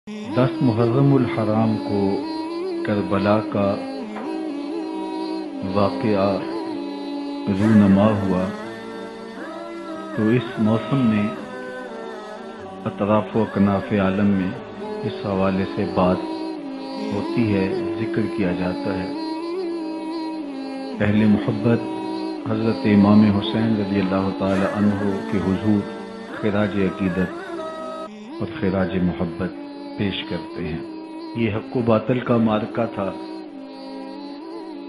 10 محرم الحرام کو کربلا کا واقعہ رونما ہوا تو اس موسم میں اطراف و اکناف عالم میں اس حوالے سے بات ہوتی ہے، ذکر کیا جاتا ہے۔ اہل محبت حضرت امام حسین رضی اللہ تعالی عنہ کے حضور خراج عقیدت اور خراج محبت پیش کرتے ہیں۔ یہ حق و باطل کا معرکہ تھا،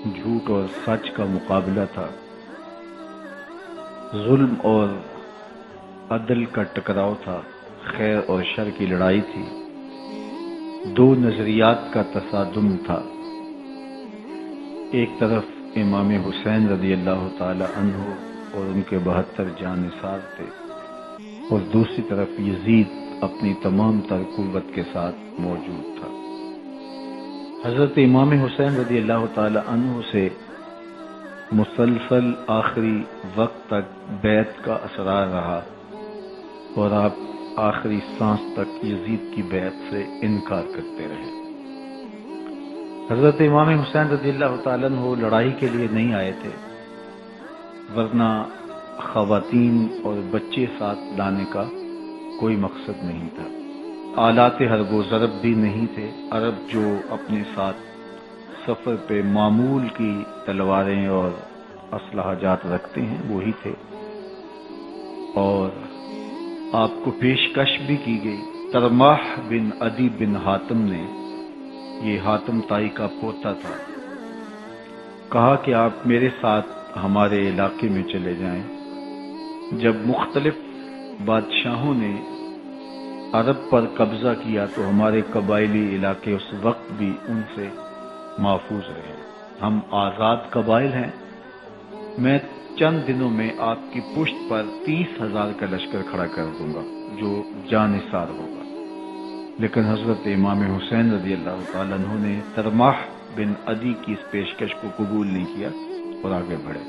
جھوٹ اور سچ کا مقابلہ تھا، ظلم اور عدل کا ٹکراؤ تھا، خیر اور شر کی لڑائی تھی، دو نظریات کا تصادم تھا۔ ایک طرف امام حسین رضی اللہ تعالی عنہ اور ان کے 72 جانثار تھے، اور دوسری طرف یزید اپنی تمام تر قوت کے ساتھ موجود تھا۔ حضرت امام حسین رضی اللہ تعالی عنہ سے مسلسل آخری وقت تک بیعت کا اثرار رہا، اور آپ آخری سانس تک یزید کی بیعت سے انکار کرتے رہے۔ حضرت امام حسین رضی اللہ تعالیٰ عنہ لڑائی کے لیے نہیں آئے تھے، ورنہ خواتین اور بچے ساتھ لانے کا کوئی مقصد نہیں تھا۔ آلات حرب و ضرب بھی نہیں تھے۔ عرب جو اپنے ساتھ سفر پہ معمول کی تلواریں اور اسلحہ جات رکھتے ہیں وہی تھے، اور آپ کو پیشکش بھی کی گئی۔ ترماح بن عدی بن حاتم نے، یہ حاتم تائی کا پوتا تھا، کہا کہ آپ میرے ساتھ ہمارے علاقے میں چلے جائیں۔ جب مختلف بادشاہوں نے عرب پر قبضہ کیا تو ہمارے قبائلی علاقے اس وقت بھی ان سے محفوظ رہے۔ ہم آزاد قبائل ہیں۔ میں چند دنوں میں آپ کی پشت پر 30,000 کا لشکر کھڑا کر دوں گا جو جانثار ہوگا۔ لیکن حضرت امام حسین رضی اللہ تعالیٰ عنہ نے ترماح بن عدی کی اس پیشکش کو قبول نہیں کیا اور آگے بڑھے۔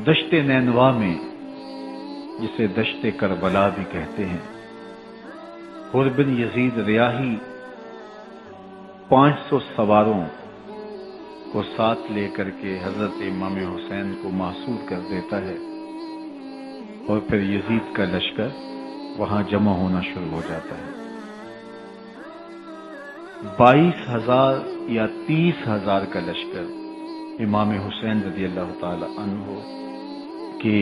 دشت نینوا میں، جسے دشت کربلا بھی کہتے ہیں، حر بن یزید ریاحی 500 سواروں کو ساتھ لے کر کے حضرت امام حسین کو محصور کر دیتا ہے، اور پھر یزید کا لشکر وہاں جمع ہونا شروع ہو جاتا ہے۔ 22,000 یا 30,000 کا لشکر امام حسین رضی اللہ تعالی عنہ کے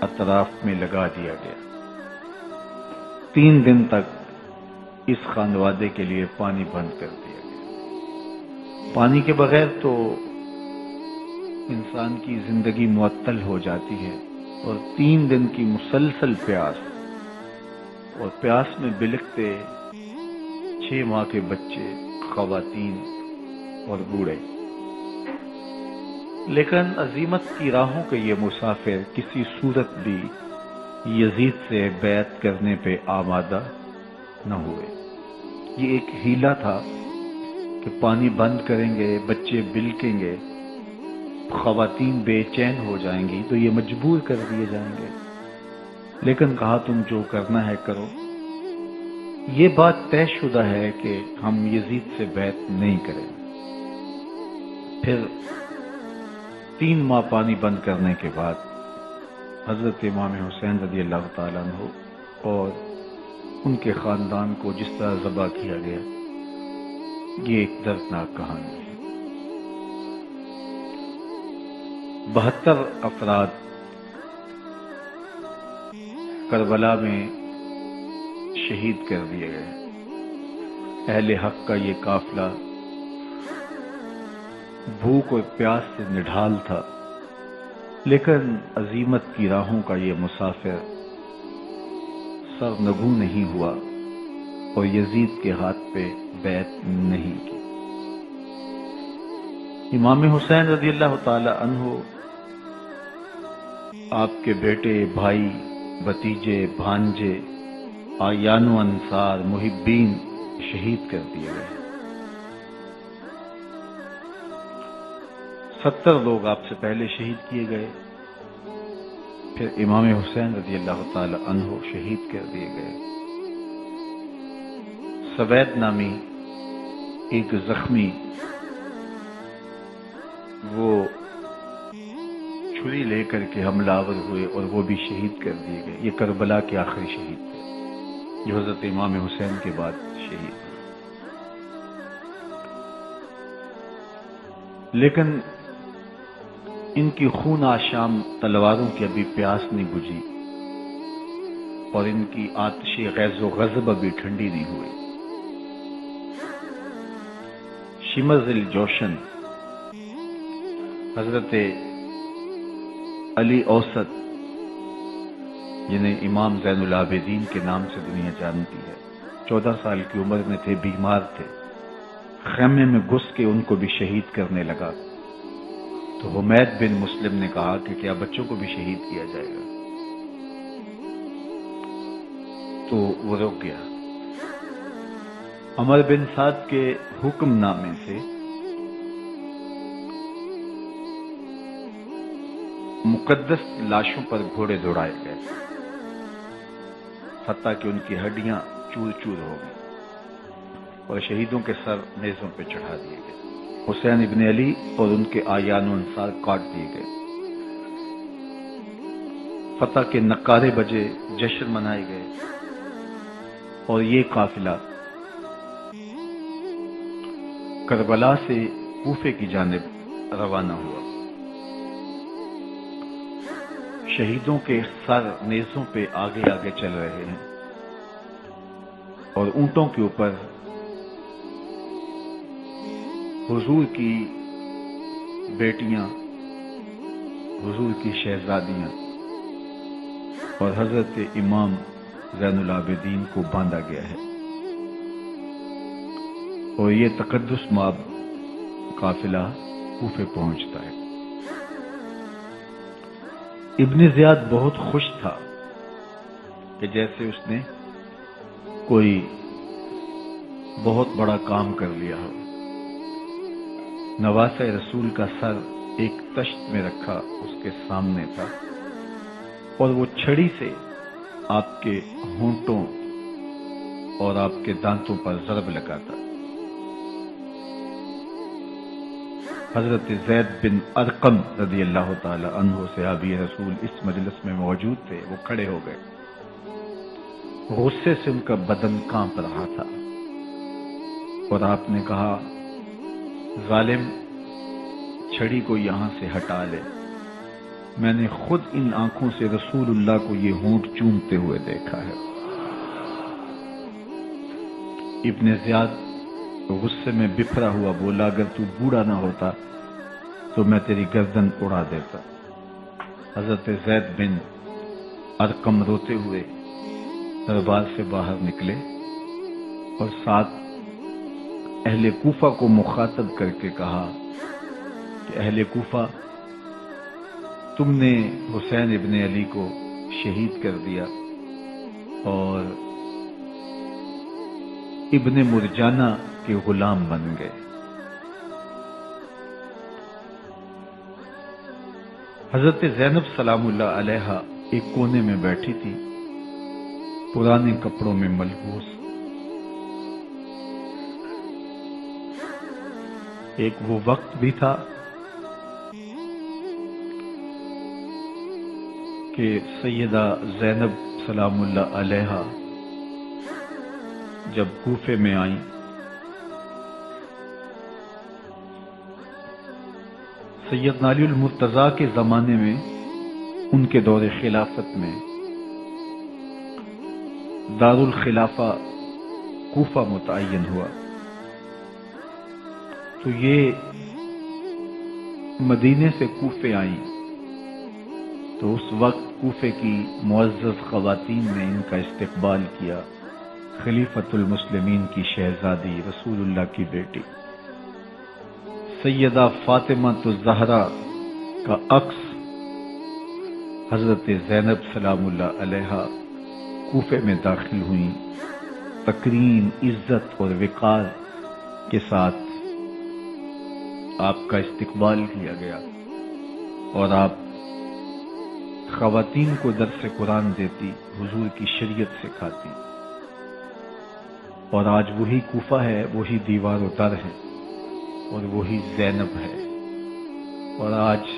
اطراف میں لگا دیا گیا۔ 3 دن تک اس خانوادے کے لیے پانی بند کر دیا گیا۔ پانی کے بغیر تو انسان کی زندگی معطل ہو جاتی ہے، اور 3 دن کی مسلسل پیاس، اور پیاس میں بلکتے 6 ماہ کے بچے، خواتین اور بوڑھے۔ لیکن عزیمت کی راہوں کے یہ مسافر کسی صورت بھی یزید سے بیعت کرنے پہ آمادہ نہ ہوئے۔ یہ ایک ہیلا تھا کہ پانی بند کریں گے، بچے بلکیں گے، خواتین بے چین ہو جائیں گی تو یہ مجبور کر دیے جائیں گے۔ لیکن کہا تم جو کرنا ہے کرو۔ یہ بات طے شدہ ہے کہ ہم یزید سے بیعت نہیں کریں۔ پھر 3 ماہ پانی بند کرنے کے بعد حضرت امام حسین رضی اللہ تعالیٰ عنہ اور ان کے خاندان کو جس طرح ذبح کیا گیا، یہ ایک دردناک کہانی ہے۔ 72 افراد کربلا میں شہید کر دیے گئے۔ اہل حق کا یہ قافلہ بھوک اور پیاس سے نڈھال تھا، لیکن عزیمت کی راہوں کا یہ مسافر سرنگوں نہیں ہوا اور یزید کے ہاتھ پہ بیعت نہیں کی۔ امام حسین رضی اللہ تعالی عنہ آپ کے بیٹے، بھائی، بھتیجے، بھانجے، اعیان و انصار، محبین شہید کر دیے گئے۔ 70 لوگ آپ سے پہلے شہید کیے گئے، پھر امام حسین رضی اللہ تعالی عنہ شہید کر دیے گئے۔ سوید نامی ایک زخمی وہ چھری لے کر کے حملہ آور ہوئے اور وہ بھی شہید کر دیے گئے. یہ کربلا کے آخری شہید تھے جو حضرت امام حسین کے بعد شہید ہوئے. لیکن ان کی خون آشام تلواروں کی ابھی پیاس نہیں بجھی اور ان کی آتش غیظ و غضب ابھی ٹھنڈی نہیں ہوئی. شمز الجوشن حضرت علی اوسط جنہیں امام زین العابدین کے نام سے دنیا جانتی ہے، 14 سال کی عمر میں تھے، بیمار تھے. خیمے میں گھس کے ان کو بھی شہید کرنے لگا تو حمید بن مسلم نے کہا کہ کیا بچوں کو بھی شہید کیا جائے گا؟ تو وہ رک گیا. عمر بن سعد کے حکم نامے سے مقدس لاشوں پر گھوڑے دوڑائے گئے، حتیٰ کہ ان کی ہڈیاں چور چور ہو گئی اور شہیدوں کے سر نیزوں پہ چڑھا دیے گئے. حسین ابن علی اور ان کے آیان و انصار کاٹ دیے گئے. فتح کے نقارے بجے، جشن منائے گئے اور یہ قافلہ کربلا سے کوفے کی جانب روانہ ہوا. شہیدوں کے سر نیزوں پہ آگے آگے چل رہے ہیں اور اونٹوں کے اوپر حضور کی بیٹیاں، حضور کی شہزادیاں اور حضرت امام زین العابدین کو باندھا گیا ہے اور یہ تقدس مآب قافلہ کوفے پہنچتا ہے. ابن زیاد بہت خوش تھا کہ جیسے اس نے کوئی بہت بڑا کام کر لیا ہو. نواسہ رسول کا سر ایک تشت میں رکھا اس کے سامنے تھا اور وہ چھڑی سے آپ کے ہونٹوں اور آپ کے دانتوں پر ضرب لگاتا. حضرت زید بن ارقم رضی اللہ تعالی عنہ صحابی رسول اس مجلس میں موجود تھے. وہ کھڑے ہو گئے. غصے سے ان کا بدن کانپ رہا تھا اور آپ نے کہا، ظالم، چھڑی کو یہاں سے ہٹا لے. میں نے خود ان آنکھوں سے رسول اللہ کو یہ ہونٹ چومتے ہوئے دیکھا ہے. ابن زیاد غصے میں بفرا ہوا بولا، اگر تو بوڑھا نہ ہوتا تو میں تیری گردن اڑا دیتا. حضرت زید بن ارقم روتے ہوئے دربار سے باہر نکلے اور ساتھ اہل کوفہ کو مخاطب کر کے کہا کہ اہل کوفہ، تم نے حسین ابن علی کو شہید کر دیا اور ابن مرجانہ کے غلام بن گئے. حضرت زینب سلام اللہ علیہا ایک کونے میں بیٹھی تھی، پرانے کپڑوں میں ملبوس. ایک وہ وقت بھی تھا کہ سیدہ زینب سلام اللہ علیہا جب کوفے میں آئیں سیدنا علی المرتضیٰ کے زمانے میں، ان کے دور خلافت میں دارالخلافہ کوفہ متعین ہوا. تو یہ مدینے سے کوفے آئیں تو اس وقت کوفے کی معزز خواتین نے ان کا استقبال کیا. خلیفۃ المسلمین کی شہزادی، رسول اللہ کی بیٹی سیدہ فاطمہ الزہرا کا عکس حضرت زینب سلام اللہ علیہا کوفے میں داخل ہوئیں. تکریم، عزت اور وقار کے ساتھ آپ کا استقبال کیا گیا اور آپ خواتین کو درس قرآن دیتی، حضور کی شریعت سکھاتی. اور آج وہی کوفہ ہے، وہی دیوار و در ہے، اور وہی زینب ہے، اور آج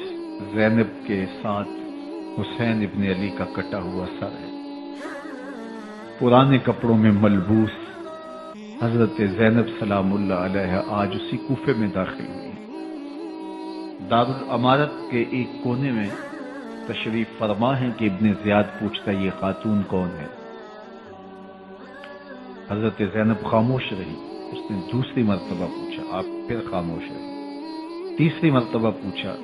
زینب کے ساتھ حسین ابن علی کا کٹا ہوا سر ہے۔ پرانے کپڑوں میں ملبوس حضرت زینب سلام اللہ علیہ آج اسی کوفے میں داخل ہوئی ہیں۔ دارالامارت کے ایک کونے میں تشریف فرما ہے کہ ابن زیاد پوچھتا یہ خاتون کون ہے؟ حضرت زینب خاموش رہی۔ اس نے دوسری مرتبہ پوچھا، آپ پھر خاموش رہی۔ تیسری مرتبہ پوچھا،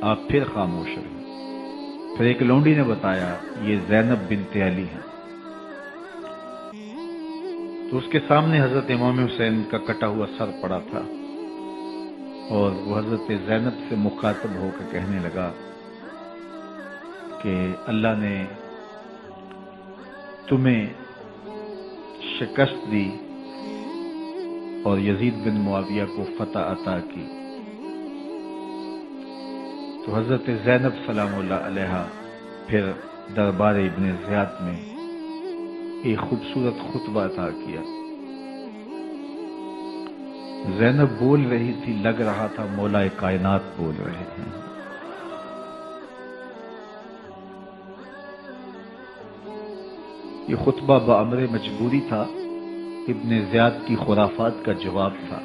آپ پھر خاموش رہی۔ پھر ایک لونڈی نے بتایا یہ زینب بنت علی ہے۔ تو اس کے سامنے حضرت امام حسین کا کٹا ہوا سر پڑا تھا، اور وہ حضرت زینب سے مخاطب ہو کر کہنے لگا کہ اللہ نے تمہیں شکست دی اور یزید بن معاویہ کو فتح عطا کی۔ تو حضرت زینب سلام اللہ علیہ پھر دربار ابن زیاد میں ایک خوبصورت خطبہ عطا کیا۔ زینب بول رہی تھی، لگ رہا تھا مولا کائنات بول رہے ہیں۔ یہ خطبہ بامر مجبوری تھا، ابن زیاد کی خرافات کا جواب تھا۔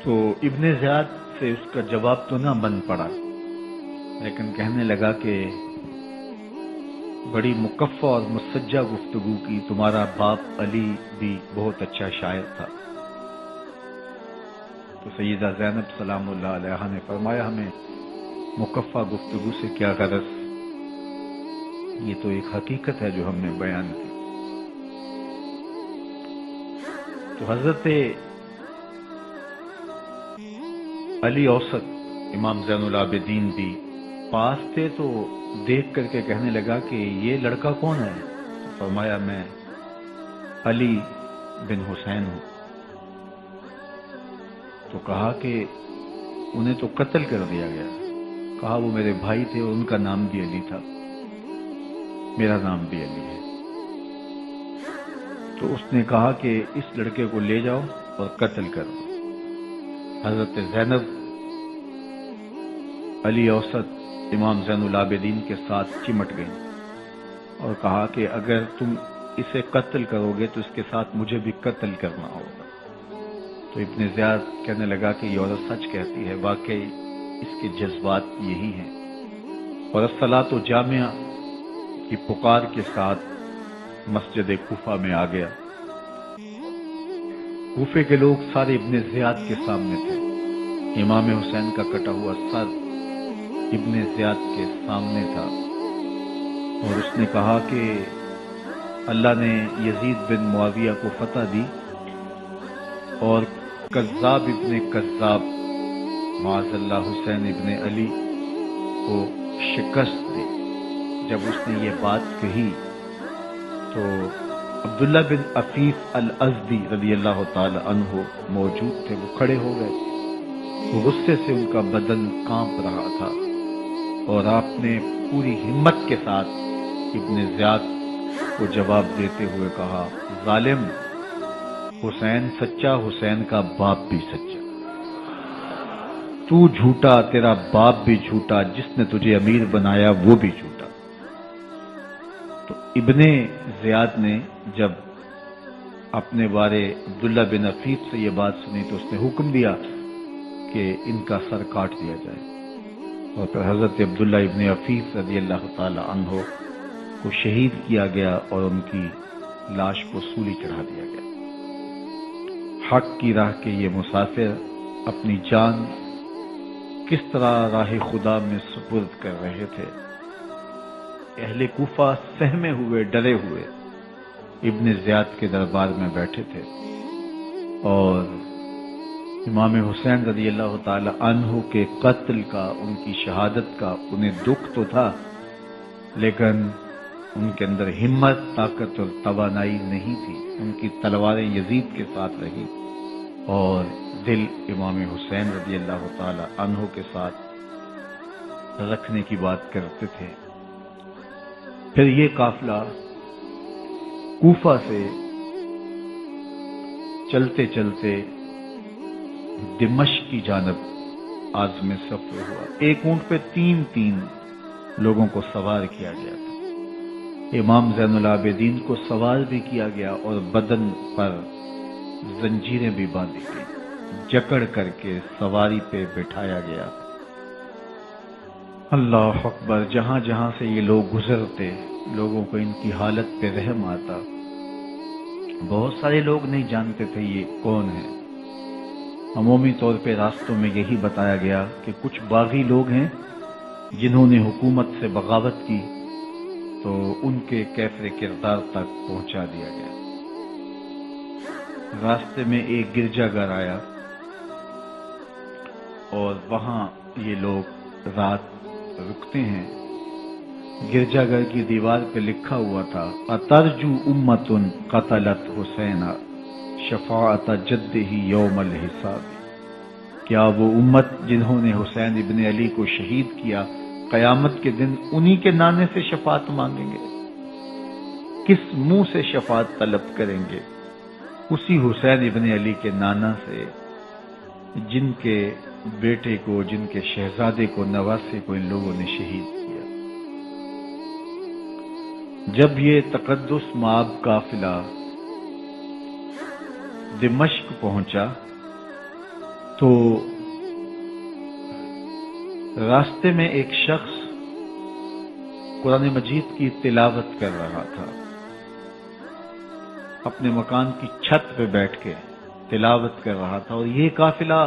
تو ابن زیاد سے اس کا جواب تو نہ بن پڑا، لیکن کہنے لگا کہ بڑی مکفہ اور مسجع گفتگو کی، تمہارا باپ علی بھی بہت اچھا شاعر تھا۔ تو سیدہ زینب سلام اللہ علیہ نے فرمایا ہمیں مکفہ گفتگو سے کیا غرض، یہ تو ایک حقیقت ہے جو ہم نے بیان کی۔ تو حضرت علی اوسط امام زین العابدین بھی پاس تھے، تو دیکھ کر کے کہنے لگا کہ یہ لڑکا کون ہے؟ تو فرمایا میں علی بن حسین ہوں۔ تو کہا کہ انہیں تو قتل کر دیا گیا۔ کہا وہ میرے بھائی تھے اور ان کا نام بھی علی تھا، میرا نام بھی علی ہے۔ تو اس نے کہا کہ اس لڑکے کو لے جاؤ اور قتل کرو۔ حضرت زینب علی اوسط امام زین العابدین کے ساتھ چمٹ گئی اور کہا کہ اگر تم اسے قتل کرو گے تو اس کے ساتھ مجھے بھی قتل کرنا ہوگا۔ تو ابن زیاد کہنے لگا کہ یہ عورت سچ کہتی ہے، واقعی اس کے جذبات یہی ہیں۔ اور الصلاۃ و جامعہ کی پکار کے ساتھ مسجد کوفہ میں آ گیا۔ کوفے کے لوگ سارے ابن زیاد کے سامنے تھے۔ امام حسین کا کٹا ہوا سر ابن زیاد کے سامنے تھا، اور اس نے کہا کہ اللہ نے یزید بن معاویہ کو فتح دی اور کذاب ابن کذاب معاذ اللہ حسین ابن علی کو شکست دی۔ جب اس نے یہ بات کہی تو عبداللہ بن عفیف الازدی رضی اللہ تعالی عنہ موجود تھے، وہ کھڑے ہو گئے۔ وہ غصے سے ان کا بدن کانپ رہا تھا، اور آپ نے پوری ہمت کے ساتھ ابن زیاد کو جواب دیتے ہوئے کہا، ظالم، حسین سچا، حسین کا باپ بھی سچا، تو جھوٹا، تیرا باپ بھی جھوٹا، جس نے تجھے امیر بنایا وہ بھی جھوٹا۔ تو ابن زیاد نے جب اپنے بارے عبداللہ بن عفیف سے یہ بات سنی تو اس نے حکم دیا کہ ان کا سر کاٹ دیا جائے، اور پھر حضرت عبداللہ ابن عفیف رضی اللہ تعالی عنہ کو شہید کیا گیا اور ان کی لاش کو سولی چڑھا دیا گیا۔ حق کی راہ کے یہ مسافر اپنی جان کس طرح راہ خدا میں سپرد کر رہے تھے۔ اہل کوفہ سہمے ہوئے، ڈرے ہوئے ابن زیاد کے دربار میں بیٹھے تھے، اور امام حسین رضی اللہ تعالی عنہ کے قتل کا، ان کی شہادت کا انہیں دکھ تو تھا، لیکن ان کے اندر ہمت، طاقت اور توانائی نہیں تھی۔ ان کی تلواریں یزید کے ساتھ رہی اور دل امام حسین رضی اللہ تعالی عنہ کے ساتھ رکھنے کی بات کرتے تھے۔ پھر یہ قافلہ کوفہ سے چلتے چلتے دمشق کی جانب عازم سفر ہوا. ایک اونٹ پہ تین لوگوں کو سوار کیا گیا تھا. امام زین العابدین کو سوار بھی کیا گیا اور بدن پر زنجیریں بھی باندھی گئی. جکڑ کر کے سواری پہ بٹھایا گیا. اللہ اکبر. جہاں جہاں سے یہ لوگ گزرتے لوگوں کو ان کی حالت پہ رحم آتا. بہت سارے لوگ نہیں جانتے تھے یہ کون ہے. عمومی طور پہ راستوں میں یہی بتایا گیا کہ کچھ باغی لوگ ہیں جنہوں نے حکومت سے بغاوت کی تو ان کے کیفر کردار تک پہنچا دیا گیا. راستے میں ایک گرجا گھر آیا اور وہاں یہ لوگ رات رکتے ہیں. گرجا گھر کی دیوار پہ لکھا ہوا تھا اترجو امت قتلت حسین شفاعت جدہ یوم الحساب. کیا وہ امت جنہوں نے حسین ابن علی کو شہید کیا قیامت کے دن انہی کے نانے سے شفاعت مانگیں گے؟ کس منہ سے شفاعت طلب کریں گے؟ اسی حسین ابن علی کے نانا سے جن کے بیٹے کو، جن کے شہزادے کو، نواسے کو ان لوگوں نے شہید کیا. جب یہ تقدس مآب قافلہ دمشق پہنچا تو راستے میں ایک شخص قرآن مجید کی تلاوت کر رہا تھا. اپنے مکان کی چھت پہ بیٹھ کے تلاوت کر رہا تھا اور یہ قافلہ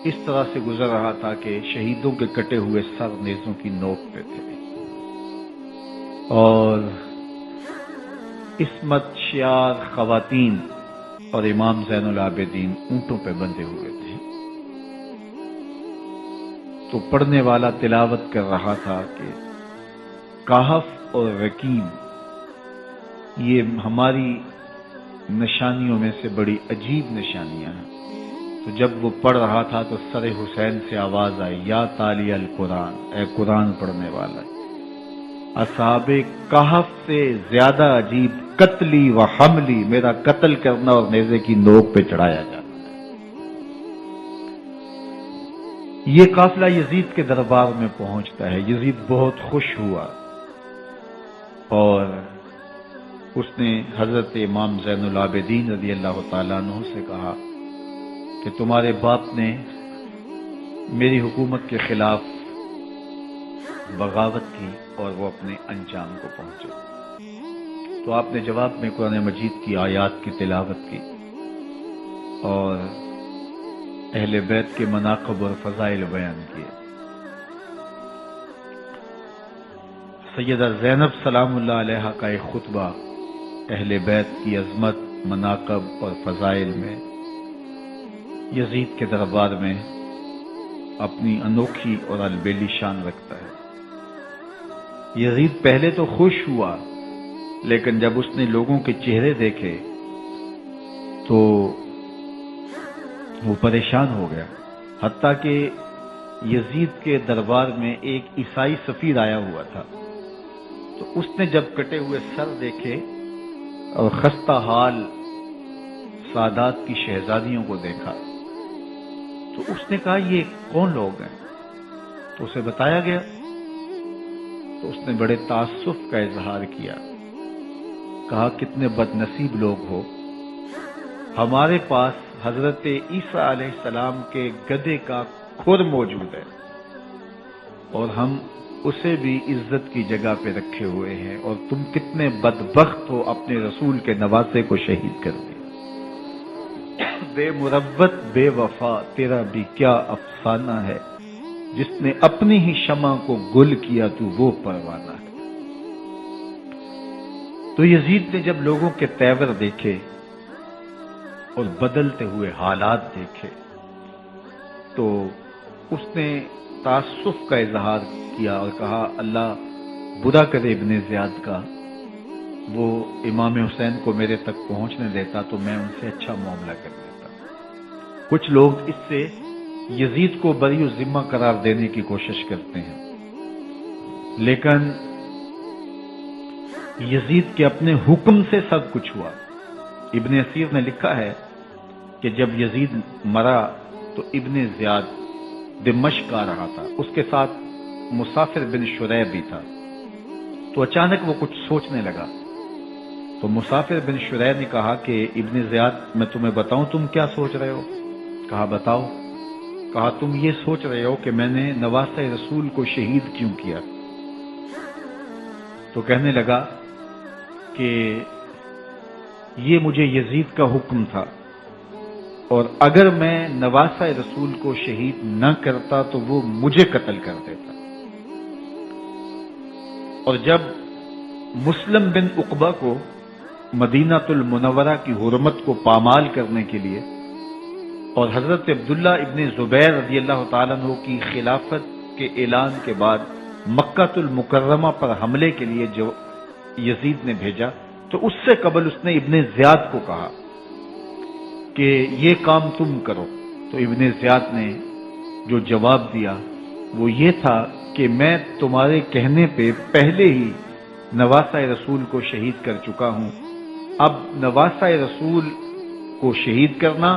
اس طرح سے گزر رہا تھا کہ شہیدوں کے کٹے ہوئے سر نیزوں کی نوک پہ تھے اور عصمت شیار خواتین اور امام زین العابدین اونٹوں پہ بندھے ہوئے تھے. تو پڑھنے والا تلاوت کر رہا تھا کہ کہف اور رقیم یہ ہماری نشانیوں میں سے بڑی عجیب نشانیاں ہیں. تو جب وہ پڑھ رہا تھا تو سر حسین سے آواز آئی یا تالی القرآن، اے قرآن پڑھنے والا، اصحاب کہف سے زیادہ عجیب قتلی و حملی، میرا قتل کرنا اور نیزے کی نوک پہ چڑھایا جانا. یہ قافلہ یزید کے دربار میں پہنچتا ہے. یزید بہت خوش ہوا اور اس نے حضرت امام زین العابدین رضی اللہ تعالیٰ عنہ سے کہا کہ تمہارے باپ نے میری حکومت کے خلاف بغاوت کی اور وہ اپنے انجام کو پہنچے. تو آپ نے جواب میں قرآن مجید کی آیات کی تلاوت کی اور اہل بیت کے مناقب اور فضائل بیان کیے. سیدہ زینب سلام اللہ علیہا کا ایک خطبہ اہل بیت کی عظمت، مناقب اور فضائل میں یزید کے دربار میں اپنی انوکھی اور البیلی شان رکھتا ہے. یزید پہلے تو خوش ہوا لیکن جب اس نے لوگوں کے چہرے دیکھے تو وہ پریشان ہو گیا. حتیٰ کہ یزید کے دربار میں ایک عیسائی سفیر آیا ہوا تھا تو اس نے جب کٹے ہوئے سر دیکھے اور خستہ حال سادات کی شہزادیوں کو دیکھا تو اس نے کہا یہ کون لوگ ہیں؟ تو اسے بتایا گیا تو اس نے بڑے تعصب کا اظہار کیا. کہا کتنے بد نصیب لوگ ہو، ہمارے پاس حضرت عیسیٰ علیہ السلام کے گدھے کا کھر موجود ہے اور ہم اسے بھی عزت کی جگہ پہ رکھے ہوئے ہیں، اور تم کتنے بدبخت ہو اپنے رسول کے نواسے کو شہید کر دیا. بے مروت بے وفا تیرا بھی کیا افسانہ ہے، جس نے اپنی ہی شمع کو گل کیا تو وہ پروانہ ہے. تو یزید نے جب لوگوں کے تیور دیکھے اور بدلتے ہوئے حالات دیکھے تو اس نے تعصب کا اظہار کیا اور کہا اللہ برا کرے ابن زیاد کا، وہ امام حسین کو میرے تک پہنچنے دیتا تو میں ان سے اچھا معاملہ کر دیتا. کچھ لوگ اس سے یزید کو بری ذمہ قرار دینے کی کوشش کرتے ہیں لیکن یزید کے اپنے حکم سے سب کچھ ہوا۔ ابن اسیر نے لکھا ہے کہ جب یزید مرا تو ابن زیاد دمشق آ رہا تھا، اس کے ساتھ مسافر بن شریح بھی تھا، تو اچانک وہ کچھ سوچنے لگا۔ تو مسافر بن شریح نے کہا کہ ابن زیاد میں تمہیں بتاؤں تم کیا سوچ رہے ہو؟ کہا بتاؤ۔ کہا تم یہ سوچ رہے ہو کہ میں نے نواسہ رسول کو شہید کیوں کیا؟ تو کہنے لگا کہ یہ مجھے یزید کا حکم تھا، اور اگر میں نواسہ رسول کو شہید نہ کرتا تو وہ مجھے قتل کر دیتا۔ اور جب مسلم بن عقبہ کو مدینہ المنورہ کی حرمت کو پامال کرنے کے لیے اور حضرت عبداللہ ابن زبیر رضی اللہ تعالیٰ عنہ کی خلافت کے اعلان کے بعد مکہ المکرمہ پر حملے کے لیے جو یزید نے بھیجا، تو اس سے قبل اس نے ابن زیاد کو کہا کہ یہ کام تم کرو۔ تو ابن زیاد نے جو جواب دیا وہ یہ تھا کہ میں تمہارے کہنے پہ پہلے ہی نواسہ رسول کو شہید کر چکا ہوں، اب نواسہ رسول کو شہید کرنا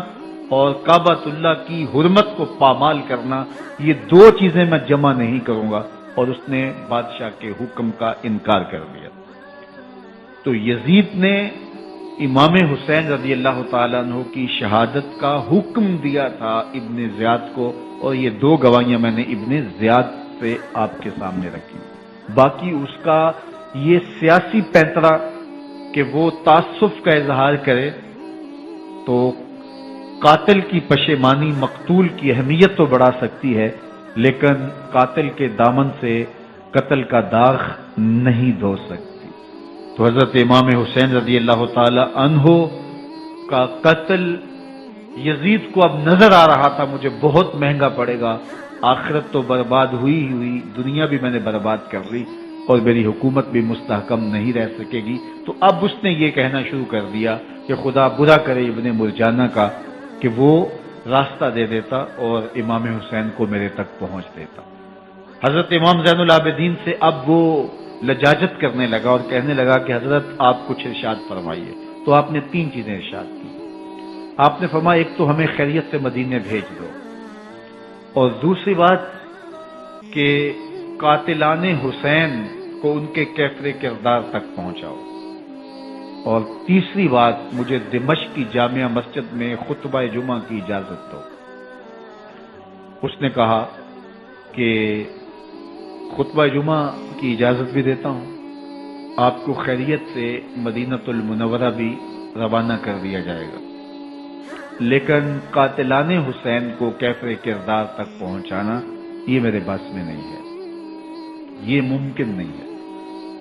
اور کعبۃ اللہ کی حرمت کو پامال کرنا، یہ دو چیزیں میں جمع نہیں کروں گا۔ اور اس نے بادشاہ کے حکم کا انکار کر دیا۔ تو یزید نے امام حسین رضی اللہ تعالیٰ عنہ کی شہادت کا حکم دیا تھا ابن زیاد کو، اور یہ دو گواہیاں میں نے ابن زیاد سے آپ کے سامنے رکھی۔ باقی اس کا یہ سیاسی پینترا کہ وہ تعصب کا اظہار کرے، تو قاتل کی پشیمانی مقتول کی اہمیت تو بڑھا سکتی ہے، لیکن قاتل کے دامن سے قتل کا داغ نہیں دھو سکتی۔ تو حضرت امام حسین رضی اللہ تعالی عنہ کا قتل یزید کو اب نظر آ رہا تھا مجھے بہت مہنگا پڑے گا، آخرت تو برباد ہوئی ہی ہوئی، دنیا بھی میں نے برباد کر لی اور میری حکومت بھی مستحکم نہیں رہ سکے گی۔ تو اب اس نے یہ کہنا شروع کر دیا کہ خدا برا کرے ابن مرجانہ کا کہ وہ راستہ دے دیتا اور امام حسین کو میرے تک پہنچ دیتا۔ حضرت امام زین العابدین سے اب وہ لجاجت کرنے لگا اور کہنے لگا کہ حضرت آپ کچھ ارشاد فرمائیے۔ تو آپ نے تین چیزیں ارشاد کی۔ آپ نے فرمایا ایک تو ہمیں خیریت سے مدینے بھیج دو، اور دوسری بات کہ قاتلان حسین کو ان کے کیفر کردار تک پہنچاؤ، اور تیسری بات مجھے دمشق کی جامعہ مسجد میں خطبہ جمعہ کی اجازت دو۔ اس نے کہا کہ خطبہ جمعہ کی اجازت بھی دیتا ہوں، آپ کو خیریت سے مدینہ المنورہ بھی روانہ کر دیا جائے گا، لیکن قاتلان حسین کو کیفر کردار تک پہنچانا یہ میرے بس میں نہیں ہے، یہ ممکن نہیں ہے۔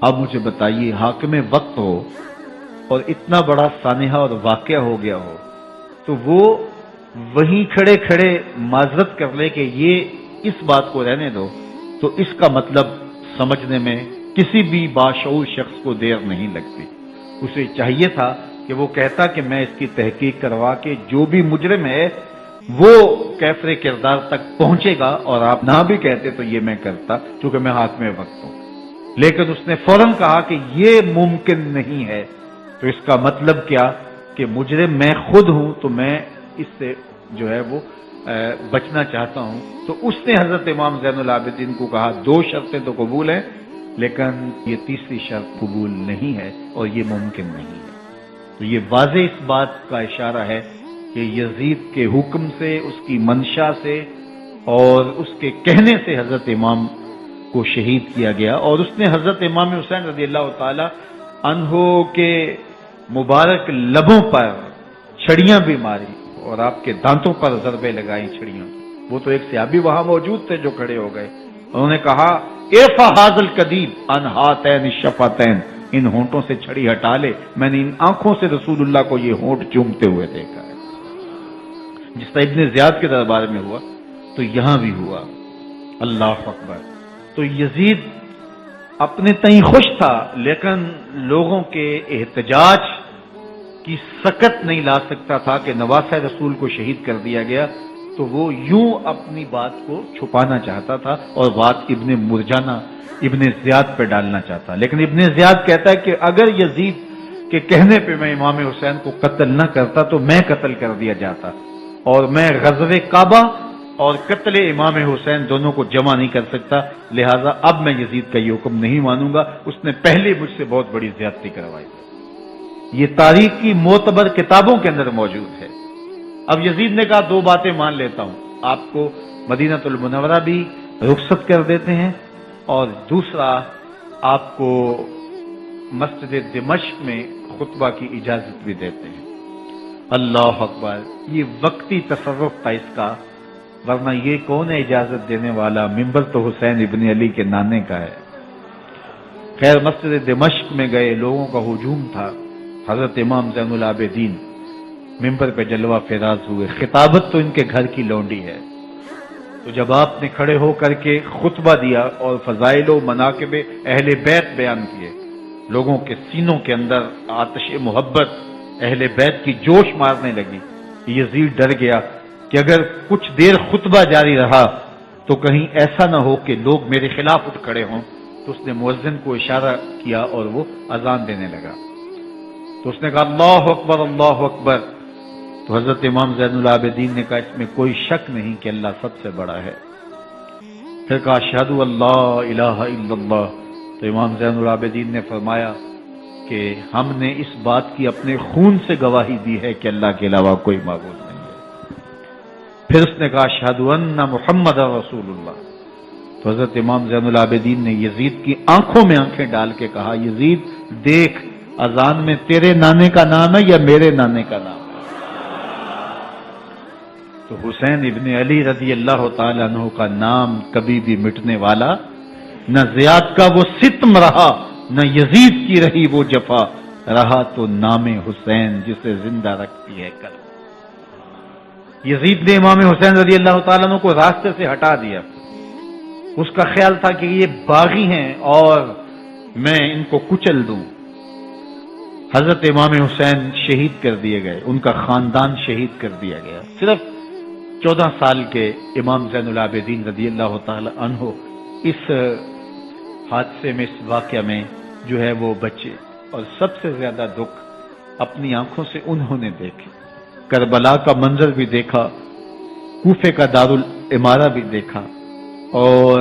اب مجھے بتائیے، حاکم وقت ہو اور اتنا بڑا سانحہ اور واقعہ ہو گیا ہو تو وہ وہیں کھڑے کھڑے معذرت کر لے کہ یہ اس بات کو رہنے دو، تو اس کا مطلب سمجھنے میں کسی بھی باشعور شخص کو دیر نہیں لگتی۔ اسے چاہیے تھا کہ وہ کہتا کہ میں اس کی تحقیق کروا کے جو بھی مجرم ہے وہ کیفر کردار تک پہنچے گا، اور آپ نہ بھی کہتے تو یہ میں کرتا چونکہ میں حاکم وقت ہوں۔ لیکن اس نے فوراً کہا کہ یہ ممکن نہیں ہے، تو اس کا مطلب کیا کہ مجرم میں خود ہوں، تو میں اس سے جو ہے وہ بچنا چاہتا ہوں۔ تو اس نے حضرت امام زین العابدین کو کہا دو شرطیں تو قبول ہیں، لیکن یہ تیسری شرط قبول نہیں ہے اور یہ ممکن نہیں ہے۔ تو یہ واضح اس بات کا اشارہ ہے کہ یزید کے حکم سے، اس کی منشا سے اور اس کے کہنے سے حضرت امام کو شہید کیا گیا، اور اس نے حضرت امام حسین رضی اللہ تعالی عنہ کے مبارک لبوں پر چھڑیاں بھی ماری اور آپ کے دانتوں پر ضربیں لگائیں چھڑیاں۔ وہ تو ایک صحابی وہاں موجود تھے جو کھڑے ہو گئے، انہوں نے کہا ارفع ھذا القدیب عن ھاتین الشفتین، ان ہونٹوں سے چھڑی ہٹا لے، میں نے ان آنکھوں سے رسول اللہ کو یہ ہونٹ چومتے ہوئے دیکھا ہے۔ جس طرح ابن زیاد کے دربار میں ہوا تو یہاں بھی ہوا۔ اللہ اکبر۔ تو یزید اپنے تئیں خوش تھا، لیکن لوگوں کے احتجاج کی سکت نہیں لا سکتا تھا کہ نواسہ رسول کو شہید کر دیا گیا، تو وہ یوں اپنی بات کو چھپانا چاہتا تھا اور بات ابن مرجانہ ابن زیاد پہ ڈالنا چاہتا. لیکن ابن زیاد کہتا ہے کہ اگر یزید کے کہنے پہ میں امام حسین کو قتل نہ کرتا تو میں قتل کر دیا جاتا، اور میں غزوہ کعبہ اور قتل امام حسین دونوں کو جمع نہیں کر سکتا، لہٰذا اب میں یزید کا یہ حکم نہیں مانوں گا، اس نے پہلے مجھ سے بہت بڑی زیادتی کروائی. یہ تاریخ کی معتبر کتابوں کے اندر موجود ہے. اب یزید نے کہا دو باتیں مان لیتا ہوں، آپ کو مدینہ المنورہ بھی رخصت کر دیتے ہیں، اور دوسرا آپ کو مسجد دمشق میں خطبہ کی اجازت بھی دیتے ہیں. اللہ اکبر، یہ وقتی تصرف تھا اس کا، ورنہ یہ کون ہے اجازت دینے والا؟ ممبر تو حسین ابن علی کے نانے کا ہے. خیر، مسجد دمشق میں گئے، لوگوں کا ہجوم تھا. حضرت امام زین العابدین ممبر پہ جلوہ فراز ہوئے. خطابت تو ان کے گھر کی لونڈی ہے، تو جب آپ نے کھڑے ہو کر کے خطبہ دیا اور فضائل و مناقب اہل بیت بیان کیے، لوگوں کے سینوں کے اندر آتش محبت اہل بیت کی جوش مارنے لگی. یزید ڈر گیا کہ اگر کچھ دیر خطبہ جاری رہا تو کہیں ایسا نہ ہو کہ لوگ میرے خلاف اٹھ کھڑے ہوں. تو اس نے مؤذن کو اشارہ کیا اور وہ اذان دینے لگا. تو اس نے کہا اللہ اکبر اللہ اکبر. تو حضرت امام زین العابدین نے کہا اس میں کوئی شک نہیں کہ اللہ سب سے بڑا ہے. پھر کہا اشہد اللہ الہ الا اللہ. تو امام زین العابدین نے فرمایا کہ ہم نے اس بات کی اپنے خون سے گواہی دی ہے کہ اللہ کے علاوہ کوئی معبود نہیں ہے. پھر اس نے کہا اشہد ان محمد رسول اللہ. تو حضرت امام زین العابدین نے یزید کی آنکھوں میں آنکھیں ڈال کے کہا یزید دیکھ، اذان میں تیرے نانے کا نام ہے یا میرے نانے کا نام ہے؟ تو حسین ابن علی رضی اللہ تعالیٰ عنہ کا نام کبھی بھی مٹنے والا نہ زیاد کا وہ ستم رہا، نہ یزید کی رہی وہ جفا، رہا تو نام حسین جسے زندہ رکھتی ہے کل. یزید نے امام حسین رضی اللہ تعالیٰ عنہ کو راستے سے ہٹا دیا. اس کا خیال تھا کہ یہ باغی ہیں اور میں ان کو کچل دوں. حضرت امام حسین شہید کر دیے گئے، ان کا خاندان شہید کر دیا گیا. صرف 14 سال کے امام زین العابدین رضی اللہ تعالی عنہ اس حادثے میں، اس واقعہ میں جو ہے وہ بچے. اور سب سے زیادہ دکھ اپنی آنکھوں سے انہوں نے دیکھے. کربلا کا منظر بھی دیکھا، کوفے کا دارالعمارہ بھی دیکھا، اور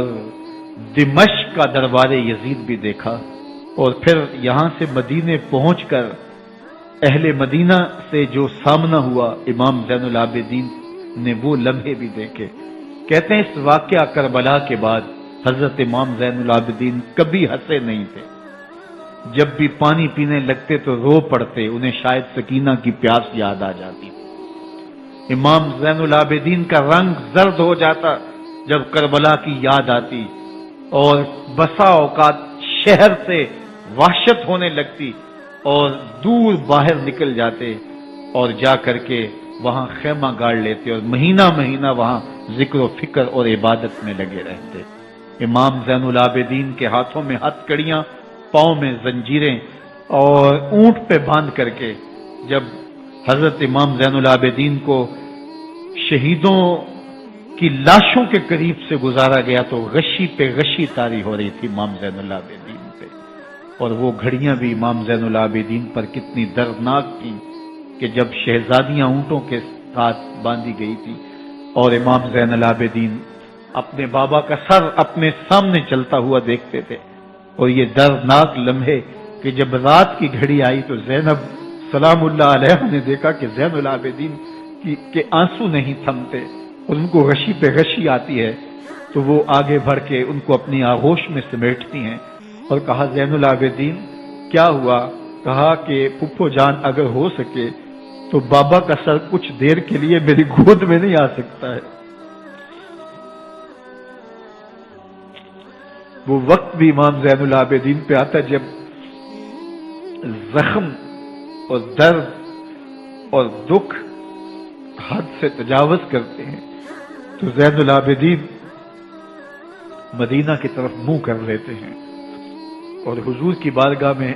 دمشق کا دربار یزید بھی دیکھا، اور پھر یہاں سے مدینے پہنچ کر اہل مدینہ سے جو سامنا ہوا امام زین العابدین نے وہ لمحے بھی دیکھے. کہتے ہیں اس واقعہ کربلا کے بعد حضرت امام زین العابدین کبھی ہنسے نہیں تھے. جب بھی پانی پینے لگتے تو رو پڑتے، انہیں شاید سکینہ کی پیاس یاد آ جاتی. امام زین العابدین کا رنگ زرد ہو جاتا جب کربلا کی یاد آتی، اور بسا اوقات شہر سے وحشت ہونے لگتی اور دور باہر نکل جاتے اور جا کر کے وہاں خیمہ گاڑ لیتے اور مہینہ مہینہ وہاں ذکر و فکر اور عبادت میں لگے رہتے. امام زین العابدین کے ہاتھوں میں ہتھ کڑیاں، پاؤں میں زنجیریں، اور اونٹ پہ باندھ کر کے جب حضرت امام زین العابدین کو شہیدوں کی لاشوں کے قریب سے گزارا گیا تو غشی پہ غشی طاری ہو رہی تھی امام زین العابدین پہ. اور وہ گھڑیاں بھی امام زین العابدین پر کتنی دردناک تھیں کہ جب شہزادیاں اونٹوں کے ساتھ باندھی گئی تھی اور امام زین العابدین اپنے بابا کا سر اپنے سامنے چلتا ہوا دیکھتے تھے. اور یہ دردناک لمحے کہ جب رات کی گھڑی آئی تو زینب سلام اللہ علیہ نے دیکھا کہ زین العابدین کے آنسو نہیں تھمتے اور ان کو غشی پہ غشی آتی ہے، تو وہ آگے بڑھ کے ان کو اپنی آغوش میں سمیٹتی ہیں اور کہا زین العابدین کیا ہوا؟ کہا کہ پھپھو جان اگر ہو سکے تو بابا کا سر کچھ دیر کے لیے میری گود میں نہیں آ سکتا ہے. وہ وقت بھی امام زین العابدین پہ آتا جب زخم اور درد اور دکھ حد سے تجاوز کرتے ہیں تو زین العابدین مدینہ کی طرف منہ کر لیتے ہیں اور حضور کی بارگاہ میں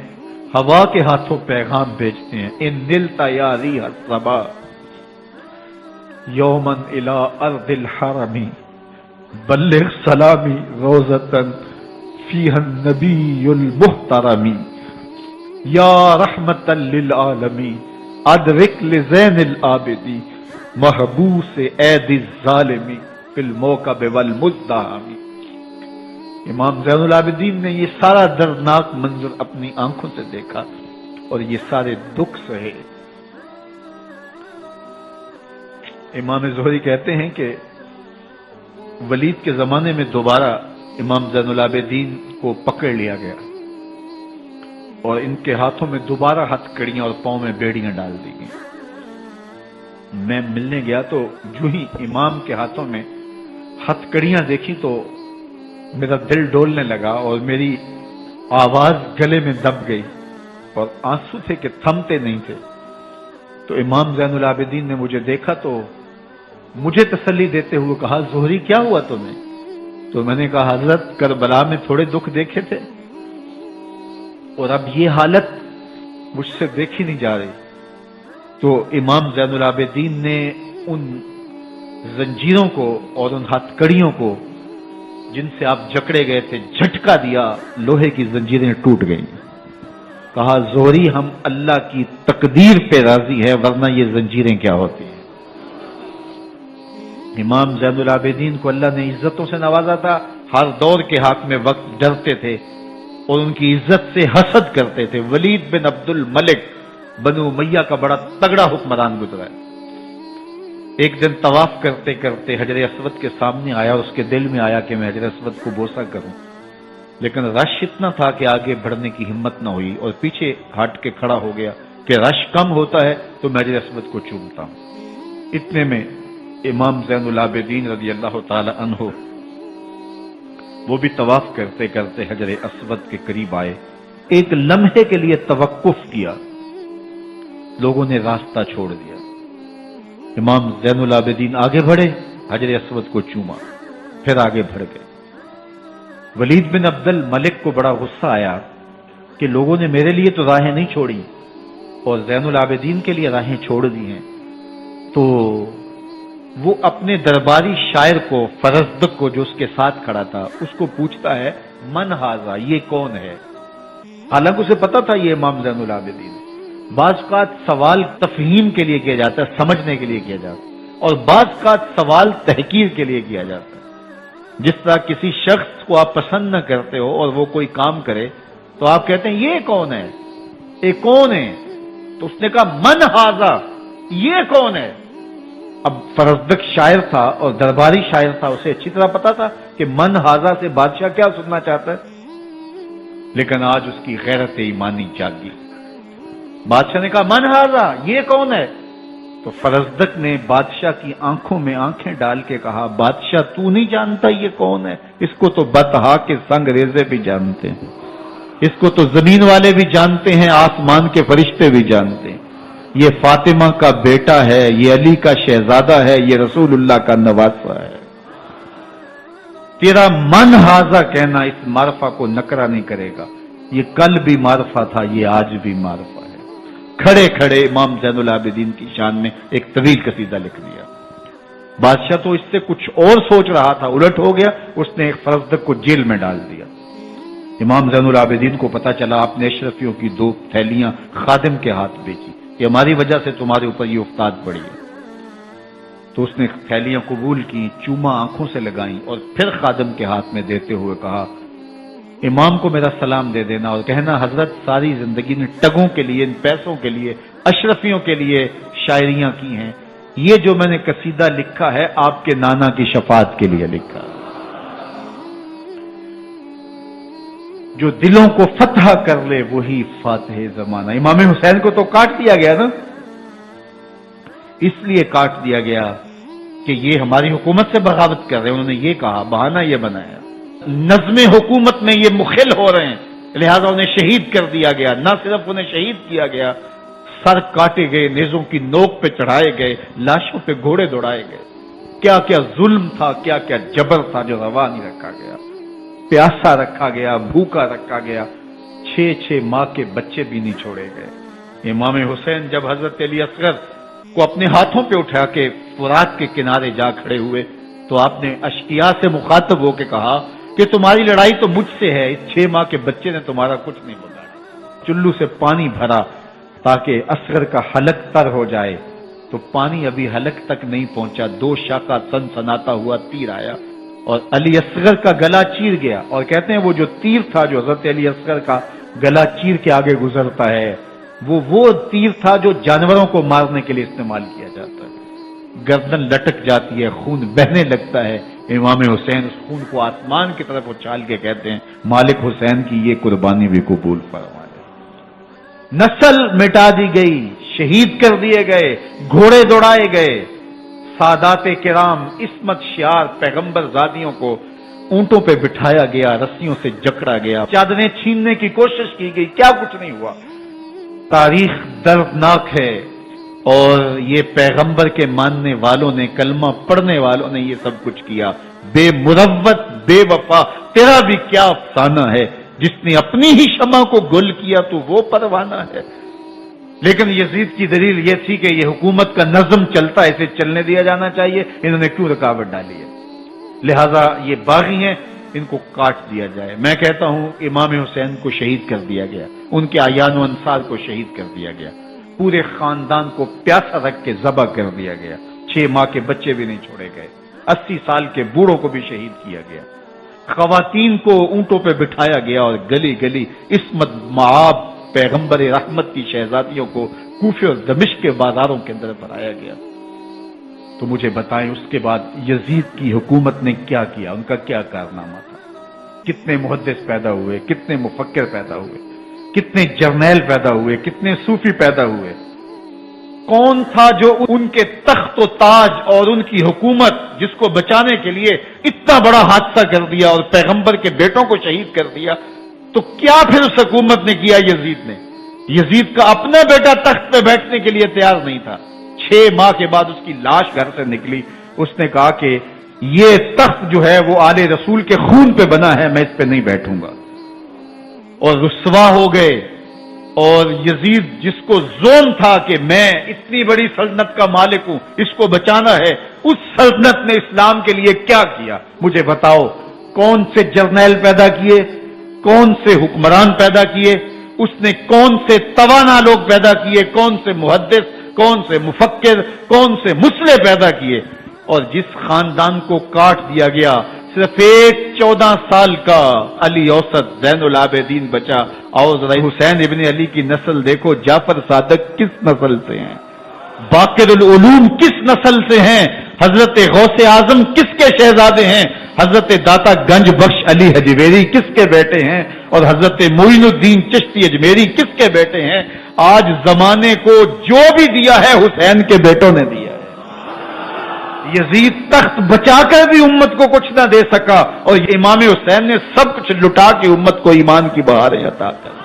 ہوا کے ہاتھوں پیغام بھیجتے ہیں. ان نلتا یا ریح الصبا یومن الی ارض الحرم بلغ سلامی روزتن فیہا النبی المحترم یا رحمتا للعالمین ادرک لزین العابدی محبوس عید الظالمی فی الموکب والمزدحم۔ امام زین العابدین نے یہ سارا دردناک منظر اپنی آنکھوں سے دیکھا اور یہ سارے دکھ سہے۔ امام زہری کہتے ہیں کہ ولید کے زمانے میں دوبارہ امام زین العابدین کو پکڑ لیا گیا اور ان کے ہاتھوں میں دوبارہ ہتھ کڑیاں اور پاؤں میں بیڑیاں ڈال دی گئیں۔ میں ملنے گیا تو جو ہی امام کے ہاتھوں میں ہتھ کڑیاں دیکھی تو میرا دل ڈولنے لگا اور میری آواز گلے میں دب گئی اور آنسو تھے کہ تھمتے نہیں تھے۔ تو امام زین العابدین نے مجھے دیکھا تو مجھے تسلی دیتے ہوئے کہا زہری کیا ہوا تمہیں؟ تو میں نے کہا حضرت کربلا میں تھوڑے دکھ دیکھے تھے اور اب یہ حالت مجھ سے دیکھی نہیں جا رہی۔ تو امام زین العابدین نے ان زنجیروں کو اور ان ہتھ کڑیوں کو جن سے آپ جکڑے گئے تھے جھٹکا دیا، لوہے کی زنجیریں ٹوٹ گئیں۔ کہا زہری ہم اللہ کی تقدیر پہ راضی ہے ورنہ یہ زنجیریں کیا ہوتی ہیں۔ امام زین العابدین کو اللہ نے عزتوں سے نوازا تھا، ہر دور کے حاکم وقت ڈرتے تھے اور ان کی عزت سے حسد کرتے تھے۔ ولید بن عبد الملک بنو امیہ کا بڑا تگڑا حکمران گزرا ہے۔ ایک دن طواف کرتے کرتے حجر اسود کے سامنے آیا اور اس کے دل میں آیا کہ میں حجر اسود کو بوسہ کروں، لیکن رش اتنا تھا کہ آگے بڑھنے کی ہمت نہ ہوئی اور پیچھے ہٹ کے کھڑا ہو گیا کہ رش کم ہوتا ہے تو میں حجر اسود کو چومتا ہوں۔ اتنے میں امام زین العابدین رضی اللہ تعالی عنہ وہ بھی طواف کرتے کرتے حجر اسود کے قریب آئے، ایک لمحے کے لیے توقف کیا، لوگوں نے راستہ چھوڑ دیا۔ امام زین العابدین آگے بڑھے، حجر اسود کو چوما، پھر آگے بڑھ گئے۔ ولید بن عبد الملک کو بڑا غصہ آیا کہ لوگوں نے میرے لیے تو راہیں نہیں چھوڑی اور زین العابدین کے لیے راہیں چھوڑ دی ہیں۔ تو وہ اپنے درباری شاعر کو، فرزدق کو جو اس کے ساتھ کھڑا تھا، اس کو پوچھتا ہے من ھذا، یہ کون ہے؟ حالانکہ اسے پتا تھا یہ امام زین العابدین۔ بعض اوقات سوال تفہیم کے لیے کیا جاتا ہے، سمجھنے کے لیے کیا جاتا ہے، اور بعض اوقات سوال تحقیر کے لیے کیا جاتا ہے۔ جس طرح کسی شخص کو آپ پسند نہ کرتے ہو اور وہ کوئی کام کرے تو آپ کہتے ہیں یہ کون ہے، یہ کون ہے؟ تو اس نے کہا من ھذا، یہ کون ہے؟ اب فرزدق شاعر تھا اور درباری شاعر تھا، اسے اچھی طرح پتا تھا کہ من ھذا سے بادشاہ کیا سننا چاہتا ہے، لیکن آج اس کی غیرت ایمانی جاگی۔ بادشاہ نے کہا من ھذا، یہ کون ہے؟ تو فرزدق نے بادشاہ کی آنکھوں میں آنکھیں ڈال کے کہا بادشاہ تو نہیں جانتا یہ کون ہے؟ اس کو تو بطحا کے سنگ ریزے بھی جانتے ہیں، اس کو تو زمین والے بھی جانتے ہیں، آسمان کے فرشتے بھی جانتے ہیں۔ یہ فاطمہ کا بیٹا ہے، یہ علی کا شہزادہ ہے، یہ رسول اللہ کا نواسہ ہے۔ تیرا من ھذا کہنا اس معرفہ کو نکرا نہیں کرے گا، یہ کل بھی معرفہ تھا، یہ آج بھی معرفہ ہے۔ کھڑے کھڑے امام زین العابدین کی شان میں ایک طویل قصیدہ لکھ دیا۔ بادشاہ تو اس سے کچھ اور سوچ رہا تھا، الٹ ہو گیا، اس نے ایک فرزدق کو جیل میں ڈال دیا۔ امام زین العابدین کو پتا چلا آپ نے اشرفیوں کی 2 تھیلیاں خادم کے ہاتھ بیچی کہ ہماری وجہ سے تمہارے اوپر یہ افتاد پڑی ہے۔ تو اس نے تھیلیاں قبول کی، چوما آنکھوں سے لگائیں اور پھر خادم کے ہاتھ میں دیتے ہوئے کہا امام کو میرا سلام دے دینا اور کہنا حضرت ساری زندگی نے ٹگوں کے لیے، ان پیسوں کے لیے، اشرفیوں کے لیے شاعریاں کی ہیں، یہ جو میں نے قصیدہ لکھا ہے آپ کے نانا کی شفاعت کے لیے لکھا، جو دلوں کو فتح کر لے وہی فاتح زمانہ۔ امام حسین کو تو کاٹ دیا گیا نا، اس لیے کاٹ دیا گیا کہ یہ ہماری حکومت سے بغاوت کر رہے ہیں، انہوں نے یہ کہا، بہانہ یہ بنایا، نظم حکومت میں یہ مخل ہو رہے ہیں، لہذا انہیں شہید کر دیا گیا۔ نہ صرف انہیں شہید کیا گیا، سر کاٹے گئے، نیزوں کی نوک پہ چڑھائے گئے، لاشوں پہ گھوڑے دوڑائے گئے۔ کیا کیا ظلم تھا، کیا کیا جبر تھا جو روا نہیں رکھا گیا، پیاسا رکھا گیا، بھوکا رکھا گیا، 6 ماہ کے بچے بھی نہیں چھوڑے گئے۔ امام حسین جب حضرت علی اصغر کو اپنے ہاتھوں پہ اٹھا کے فرات کے کنارے جا کھڑے ہوئے تو آپ نے اشقیاء سے مخاطب ہو کے کہا کہ تمہاری لڑائی تو مجھ سے ہے، اس 6 ماہ کے بچے نے تمہارا کچھ نہیں بگاڑا۔ چلو سے پانی بھرا تاکہ اصغر کا حلق تر ہو جائے، تو پانی ابھی حلق تک نہیں پہنچا، 2 شاخہ سنسناتا ہوا تیر آیا اور علی اصغر کا گلا چیر گیا۔ اور کہتے ہیں وہ جو تیر تھا جو حضرت علی اصغر کا گلا چیر کے آگے گزرتا ہے، وہ تیر تھا جو جانوروں کو مارنے کے لیے استعمال کیا جاتا ہے۔ گردن لٹک جاتی ہے، خون بہنے لگتا ہے۔ امام حسین اس خون کو آسمان کی طرف اچھال کے کہتے ہیں مالک حسین کی یہ قربانی بھی قبول فرما لے۔ نسل مٹا دی گئی، شہید کر دیے گئے، گھوڑے دوڑائے گئے، سادات کرام عصمت شیار پیغمبر زادیوں کو اونٹوں پہ بٹھایا گیا، رسیوں سے جکڑا گیا، چادریں چھیننے کی کوشش کی گئی، کیا کچھ نہیں ہوا۔ تاریخ دردناک ہے، اور یہ پیغمبر کے ماننے والوں نے، کلمہ پڑھنے والوں نے یہ سب کچھ کیا۔ بے مروت بے وفا تیرا بھی کیا افسانہ ہے، جس نے اپنی ہی شمع کو گل کیا تو وہ پروانہ ہے۔ لیکن یزید کی دلیل یہ تھی کہ یہ حکومت کا نظم چلتا ہے، اسے چلنے دیا جانا چاہیے، انہوں نے کیوں رکاوٹ ڈالی ہے، لہذا یہ باغی ہیں، ان کو کاٹ دیا جائے۔ میں کہتا ہوں امام حسین کو شہید کر دیا گیا، ان کے اعیان و انصار کو شہید کر دیا گیا، پورے خاندان کو پیاسا رکھ کے ذبح کر دیا گیا، 6 ماہ کے بچے بھی نہیں چھوڑے گئے، 80 سال کے بوڑھوں کو بھی شہید کیا گیا، خواتین کو اونٹوں پہ بٹھایا گیا، اور گلی گلی عصمت معاب پیغمبر رحمت کی شہزادیوں کو کوفے اور دمشق کے بازاروں کے اندر بھرایا گیا۔ تو مجھے بتائیں اس کے بعد یزید کی حکومت نے کیا کیا، ان کا کیا کارنامہ تھا؟ کتنے محدث پیدا ہوئے، کتنے مفکر پیدا ہوئے، کتنے جرنیل پیدا ہوئے، کتنے صوفی پیدا ہوئے؟ کون تھا جو ان کے تخت و تاج اور ان کی حکومت جس کو بچانے کے لیے اتنا بڑا حادثہ کر دیا اور پیغمبر کے بیٹوں کو شہید کر دیا؟ تو کیا پھر اس حکومت نے کیا یزید نے؟ یزید کا اپنا بیٹا تخت پہ بیٹھنے کے لیے تیار نہیں تھا۔ 6 ماہ کے بعد اس کی لاش گھر سے نکلی، اس نے کہا کہ یہ تخت جو ہے وہ آل رسول کے خون پہ بنا ہے، میں اس پہ نہیں بیٹھوں گا، اور رسوا ہو گئے۔ اور یزید جس کو زوم تھا کہ میں اتنی بڑی سلطنت کا مالک ہوں، اس کو بچانا ہے، اس سلطنت نے اسلام کے لیے کیا کیا؟ مجھے بتاؤ، کون سے جرنیل پیدا کیے، کون سے حکمران پیدا کیے، اس نے کون سے توانا لوگ پیدا کیے، کون سے محدث، کون سے مفکر، کون سے مسلح پیدا کیے؟ اور جس خاندان کو کاٹ دیا گیا، صرف ایک 14 سال کا علی اوسط زین العابدین بچا۔ اور ذرا حسین ابن علی کی نسل دیکھو، جعفر صادق کس نسل سے ہیں، باقر العلوم کس نسل سے ہیں، حضرت غوث اعظم کس کے شہزادے ہیں، حضرت داتا گنج بخش علی حجویری کس کے بیٹے ہیں، اور حضرت معین الدین چشتی اجمیری کس کے بیٹے ہیں؟ آج زمانے کو جو بھی دیا ہے حسین کے بیٹوں نے دیا ہے۔ یزید تخت بچا کر بھی امت کو کچھ نہ دے سکا، اور امام حسین نے سب کچھ لٹا کے امت کو ایمان کی بہاریں عطا کر۔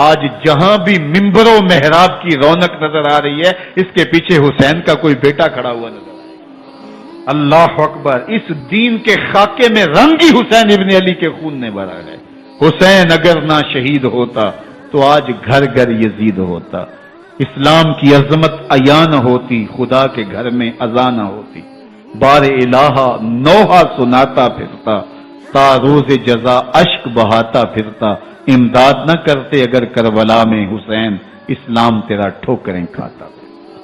آج جہاں بھی ممبر و محراب کی رونق نظر آ رہی ہے، اس کے پیچھے حسین کا کوئی بیٹا کھڑا ہوا نظر آ رہا ہے۔ اللہ اکبر، اس دین کے خاکے میں رنگ ہی حسین ابن علی کے خون نے بھرا ہے۔ حسین اگر نہ شہید ہوتا تو آج گھر گھر یزید ہوتا، اسلام کی عظمت عیاں نہ ہوتی، خدا کے گھر میں اذان نہ ہوتی، بار الہا نوحہ سناتا پھرتا، تا روز جزا اشک بہاتا پھرتا، امداد نہ کرتے اگر کربلا میں حسین، اسلام تیرا ٹھوکریں کھاتا۔